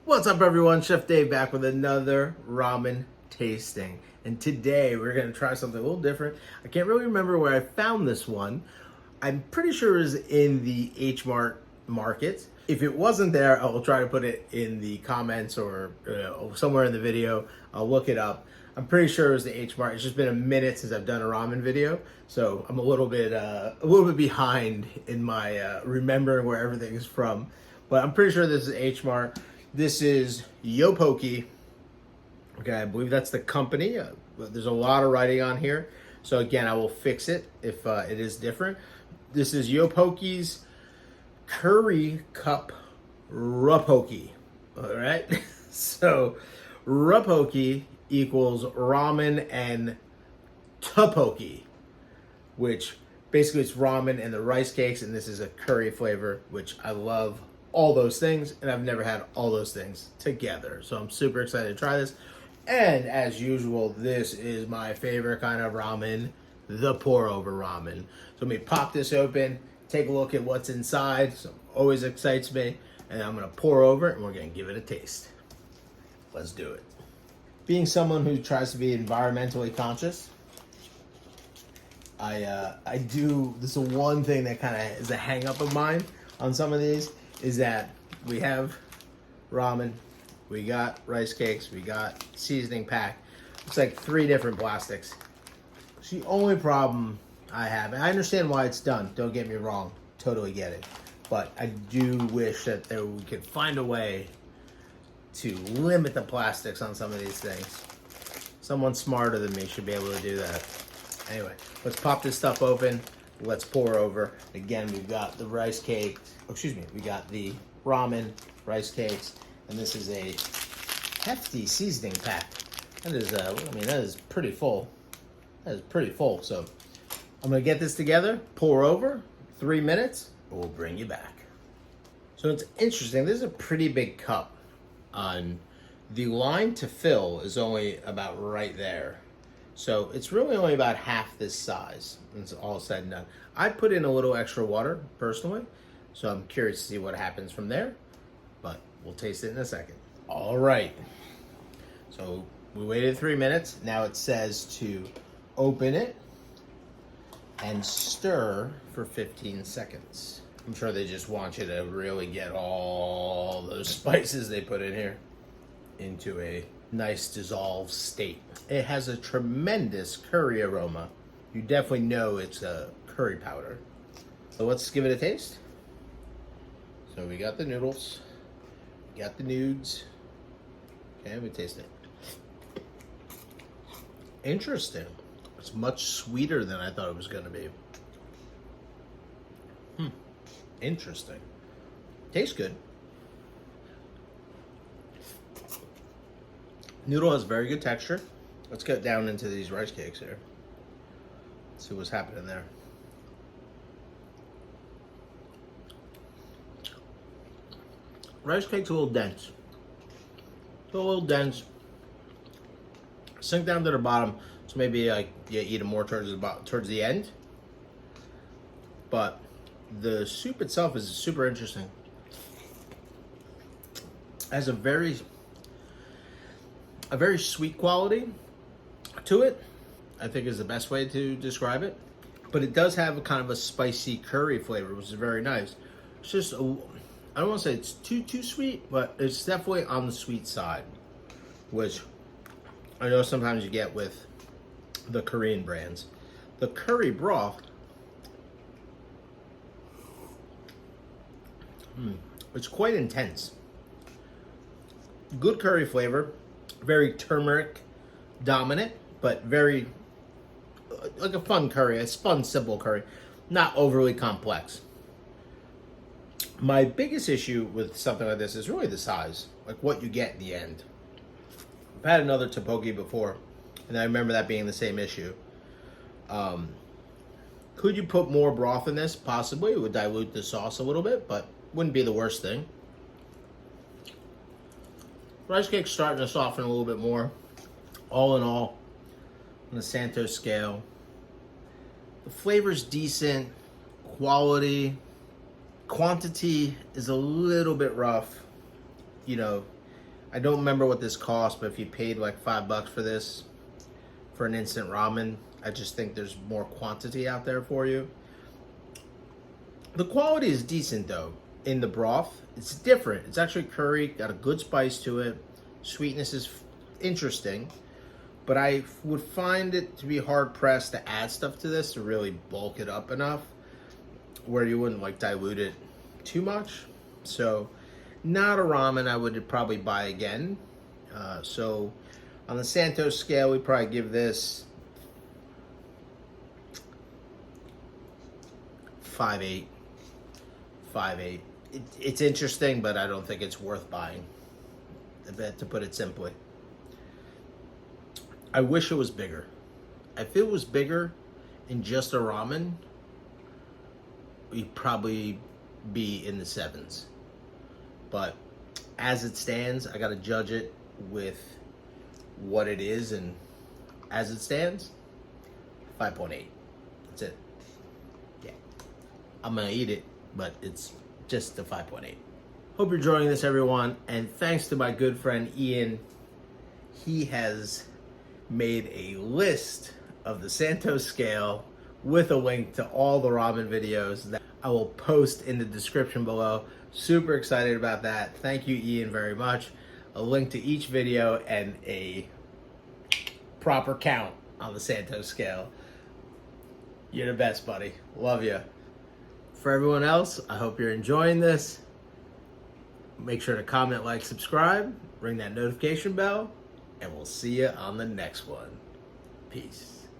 What's up, everyone? Chef Dave back with another ramen tasting. And today we're going to try something a little different. I can't really remember where I found this one. I'm pretty sure it was in the H Mart market. If it wasn't there, I'll try to put it in the comments or somewhere in the video. I'll look it up. I'm pretty sure it was the H Mart. It's just been a minute since I've done a ramen video, so I'm a little bit behind in my remembering where everything is from. But I'm pretty sure this is H Mart. This is Yopokki. Okay, I believe that's the company. There's a lot of writing on here. So again, I will fix it if it is different. This is Yopokki's Curry Cup Rapokki. All right. So Rapokki equals ramen and tteokbokki, which basically it's ramen and the rice cakes, and this is a curry flavor, which I love all those things, and I've never had all those things together. So I'm super excited to try this. And as usual, this is my favorite kind of ramen, the pour over ramen. So let me pop this open, take a look at what's inside. So always excites me. And I'm gonna pour over and we're gonna give it a taste. Let's do it. Being someone who tries to be environmentally conscious, I do, this is one thing that kind of is a hang up of mine on some of these, is that we have ramen, we got rice cakes, we got seasoning pack. It's like 3 different plastics. It's the only problem I have. And I understand why it's done, don't get me wrong, totally get it. But I do wish that we could find a way to limit the plastics on some of these things. Someone smarter than me should be able to do that. Anyway, let's pop this stuff open. Let's pour over. Again, we've got the rice cake. We got the ramen, rice cakes, and this is a hefty seasoning pack. That is, that is pretty full. That is pretty full. So I'm gonna get this together, pour over, 3 minutes, and we'll bring you back. So it's interesting. This is a pretty big cup. The line to fill is only about right there. So it's really only about half this size. It's all said and done. I put in a little extra water personally, so I'm curious to see what happens from there, but we'll taste it in a second. All right, so we waited 3 minutes. Now it says to open it and stir for 15 seconds. I'm sure they just want you to really get all those spices they put in here into a nice dissolved state. It has a tremendous curry aroma. You definitely know it's a curry powder. So let's give it a taste. So we got the noodles, we got the nudes. Okay, we taste it. Interesting. It's much sweeter than I thought it was gonna be. Interesting. Tastes good. Noodle has very good texture. Let's get down into these rice cakes here. See what's happening there. Rice cake's a little dense. It's a little dense. Sink down to the bottom, so maybe like you eat them more towards the end. But the soup itself is super interesting. It has a very sweet quality to it, I think is the best way to describe it. But it does have a kind of a spicy curry flavor, which is very nice. It's just, I don't want to say it's too sweet, but it's definitely on the sweet side, which I know sometimes you get with the Korean brands. The curry broth, it's quite intense. Good curry flavor, very turmeric dominant, but very like a fun curry, a fun, simple curry, not overly complex. My biggest issue with something like this is really the size, like what you get in the end. I've had another tteokbokki before, and I remember that being the same issue. Could you put more broth in this? Possibly. It would dilute the sauce a little bit, but wouldn't be the worst thing. Rice cake's starting to soften a little bit more. All in all, on the Santos scale, the flavor's decent, quality, quantity is a little bit rough. You know, I don't remember what this cost, but if you paid like $5 for this, for an instant ramen, I just think there's more quantity out there for you. The quality is decent though in the broth. It's different. It's actually curry, got a good spice to it. Sweetness is interesting, but I would find it to be hard pressed to add stuff to this to really bulk it up enough where you wouldn't like dilute it too much. So not a ramen I would probably buy again. So on the Santos scale, we probably give this 5.8. 5.8. It's interesting, but I don't think it's worth buying. I bet, to put it simply. I wish it was bigger. If it was bigger in just a ramen, we'd probably be in the 7s. But as it stands, I gotta judge it with what it is, and as it stands, 5.8. That's it. Yeah. I'm gonna eat it, but it's just a 5.8. Hope you're enjoying this, everyone, and thanks to my good friend Ian. He has made a list of the Santos scale with a link to all the ramen videos that I will post in the description below. Super excited about that. Thank you, Ian, very much. A link to each video and a proper count on the Santos scale. You're the best, buddy. Love you. For everyone else, I hope you're enjoying this. Make sure to comment, like, subscribe, ring that notification bell, and we'll see you on the next one. Peace.